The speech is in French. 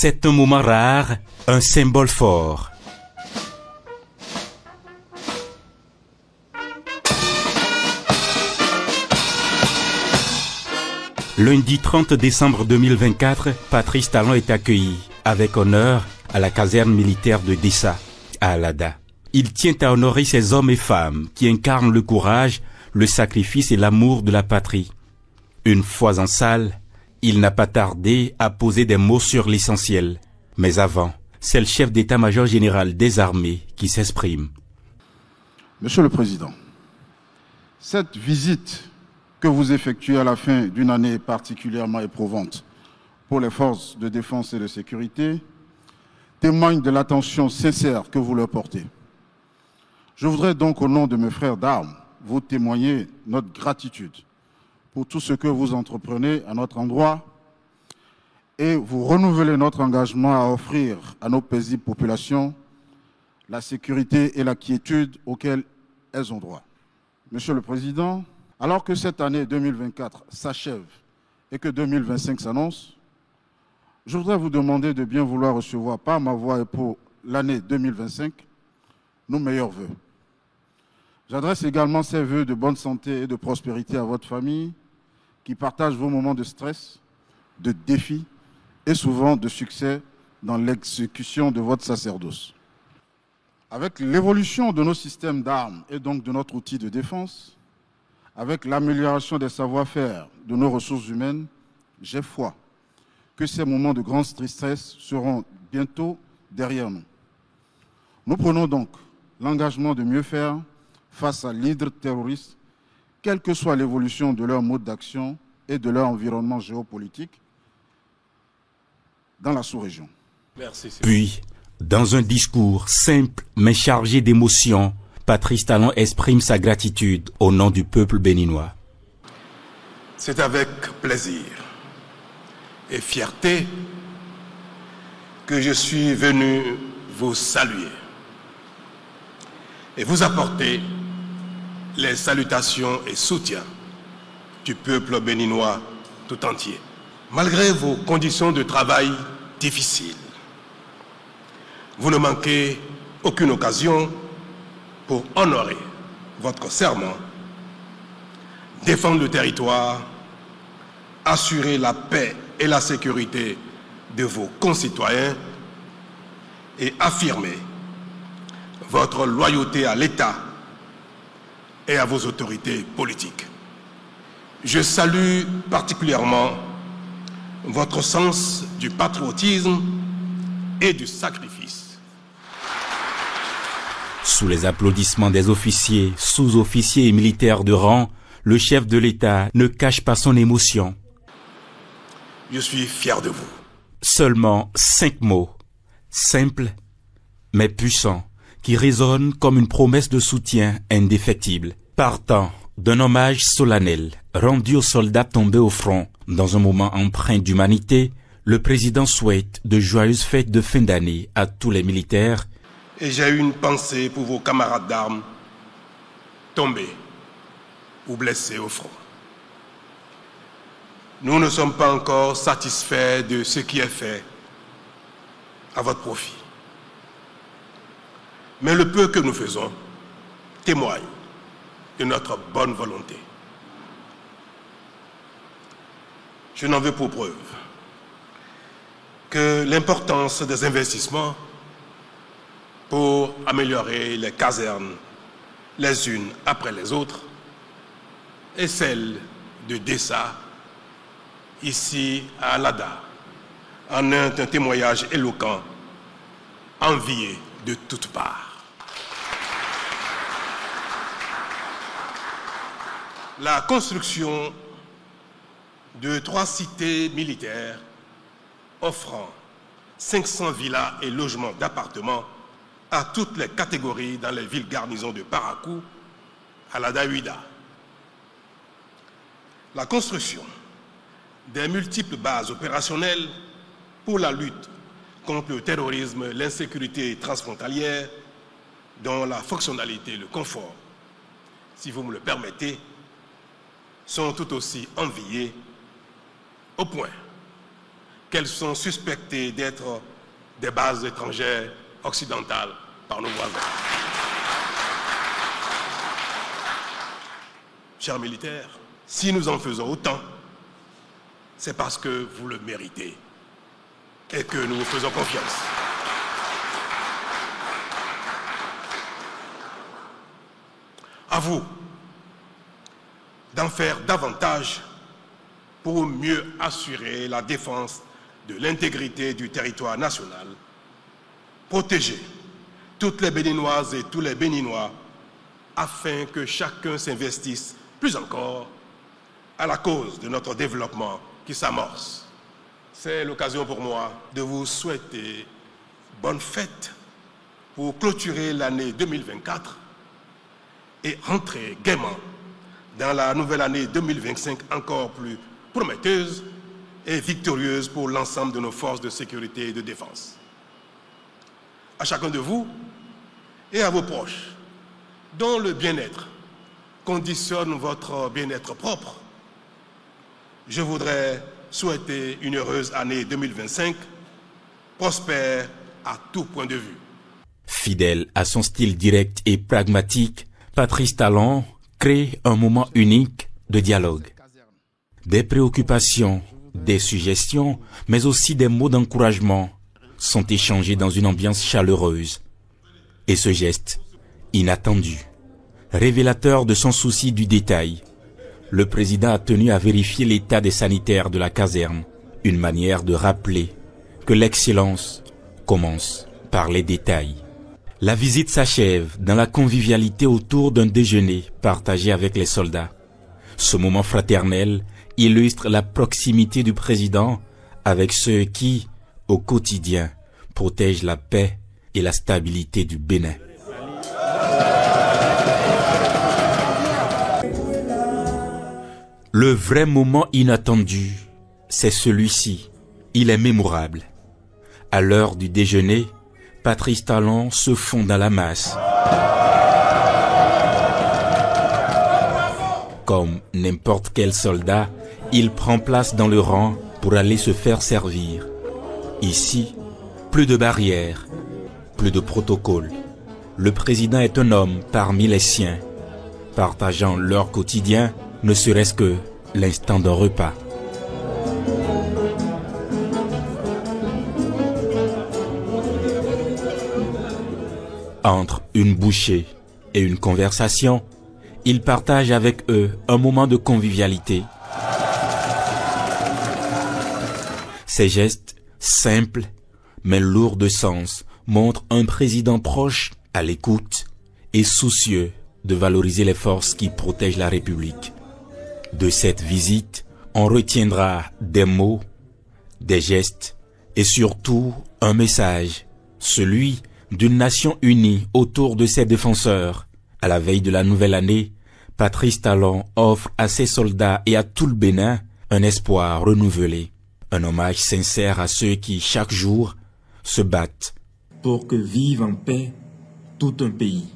C'est un moment rare, un symbole fort. Lundi 30 décembre 2024, Patrice Talon est accueilli avec honneur à la caserne militaire de Dessa, à Alada. Il tient à honorer ces hommes et femmes qui incarnent le courage, le sacrifice et l'amour de la patrie. Une fois en salle, il n'a pas tardé à poser des mots sur l'essentiel. Mais avant, c'est le chef d'état-major général des armées qui s'exprime. Monsieur le Président, cette visite que vous effectuez à la fin d'une année particulièrement éprouvante pour les forces de défense et de sécurité témoigne de l'attention sincère que vous leur portez. Je voudrais donc, au nom de mes frères d'armes, vous témoigner notre gratitude pour tout ce que vous entreprenez à notre endroit et vous renouveler notre engagement à offrir à nos paisibles populations la sécurité et la quiétude auxquelles elles ont droit. Monsieur le Président, alors que cette année 2024 s'achève et que 2025 s'annonce, je voudrais vous demander de bien vouloir recevoir par ma voix et pour l'année 2025 nos meilleurs vœux. J'adresse également ces vœux de bonne santé et de prospérité à votre famille qui partage vos moments de stress, de défis et souvent de succès dans l'exécution de votre sacerdoce. Avec l'évolution de nos systèmes d'armes et donc de notre outil de défense, avec l'amélioration des savoir-faire de nos ressources humaines, j'ai foi que ces moments de grand stress seront bientôt derrière nous. Nous prenons donc l'engagement de mieux faire face à l'hydre terroriste, quelle que soit l'évolution de leur mode d'action et de leur environnement géopolitique dans la sous-région. Puis, dans un discours simple mais chargé d'émotion, Patrice Talon exprime sa gratitude au nom du peuple béninois. C'est avec plaisir et fierté que je suis venu vous saluer et vous apporter les salutations et soutiens du peuple béninois tout entier. Malgré vos conditions de travail difficiles, vous ne manquez aucune occasion pour honorer votre serment, défendre le territoire, assurer la paix et la sécurité de vos concitoyens et affirmer votre loyauté à l'État et à vos autorités politiques. Je salue particulièrement votre sens du patriotisme et du sacrifice. Sous les applaudissements des officiers, sous-officiers et militaires de rang, le chef de l'État ne cache pas son émotion. Je suis fier de vous. Seulement 5 mots, simples mais puissants, qui résonnent comme une promesse de soutien indéfectible. Partant d'un hommage solennel rendu aux soldats tombés au front dans un moment empreint d'humanité, le président souhaite de joyeuses fêtes de fin d'année à tous les militaires. Et j'ai une pensée pour vos camarades d'armes tombés ou blessés au front. Nous ne sommes pas encore satisfaits de ce qui est fait à votre profit. Mais le peu que nous faisons témoigne de notre bonne volonté. Je n'en veux pour preuve que l'importance des investissements pour améliorer les casernes les unes après les autres et celle de Dessa, ici à Alada, en un témoignage éloquent, envié de toutes parts. La construction de 3 cités militaires offrant 500 villas et logements d'appartements à toutes les catégories dans les villes garnisons de Parakou, Alada Huida. La construction des multiples bases opérationnelles pour la lutte contre le terrorisme, l'insécurité transfrontalière, dont la fonctionnalité et le confort, si vous me le permettez, sont tout aussi enviés, au point qu'elles sont suspectées d'être des bases étrangères occidentales par nos voisins. Chers militaires, si nous en faisons autant, c'est parce que vous le méritez et que nous vous faisons confiance. À vous d'en faire davantage pour mieux assurer la défense de l'intégrité du territoire national, protéger toutes les Béninoises et tous les Béninois afin que chacun s'investisse plus encore à la cause de notre développement qui s'amorce. C'est l'occasion pour moi de vous souhaiter bonne fête pour clôturer l'année 2024 et entrer gaiement dans la nouvelle année 2025 encore plus prometteuse et victorieuse pour l'ensemble de nos forces de sécurité et de défense. À chacun de vous et à vos proches, dont le bien-être conditionne votre bien-être propre, je voudrais souhaiter une heureuse année 2025, prospère à tout point de vue. Fidèle à son style direct et pragmatique, Patrice Talon crée un moment unique de dialogue. Des préoccupations, des suggestions, mais aussi des mots d'encouragement sont échangés dans une ambiance chaleureuse. Et ce geste, inattendu, révélateur de son souci du détail, le président a tenu à vérifier l'état des sanitaires de la caserne, une manière de rappeler que l'excellence commence par les détails. La visite s'achève dans la convivialité autour d'un déjeuner partagé avec les soldats. Ce moment fraternel illustre la proximité du président avec ceux qui, au quotidien, protègent la paix et la stabilité du Bénin. Le vrai moment inattendu, c'est celui-ci. Il est mémorable. À l'heure du déjeuner, Patrice Talon se fond dans la masse. Comme n'importe quel soldat, il prend place dans le rang pour aller se faire servir. Ici, plus de barrières, plus de protocoles. Le président est un homme parmi les siens, partageant leur quotidien, ne serait-ce que l'instant d'un repas. Entre une bouchée et une conversation, il partage avec eux un moment de convivialité. Ces gestes, simples mais lourds de sens, montrent un président proche, à l'écoute et soucieux de valoriser les forces qui protègent la République. De cette visite, on retiendra des mots, des gestes et surtout un message, celui d'une nation unie autour de ses défenseurs. À la veille de la nouvelle année, Patrice Talon offre à ses soldats et à tout le Bénin un espoir renouvelé, un hommage sincère à ceux qui, chaque jour, se battent pour que vive en paix tout un pays.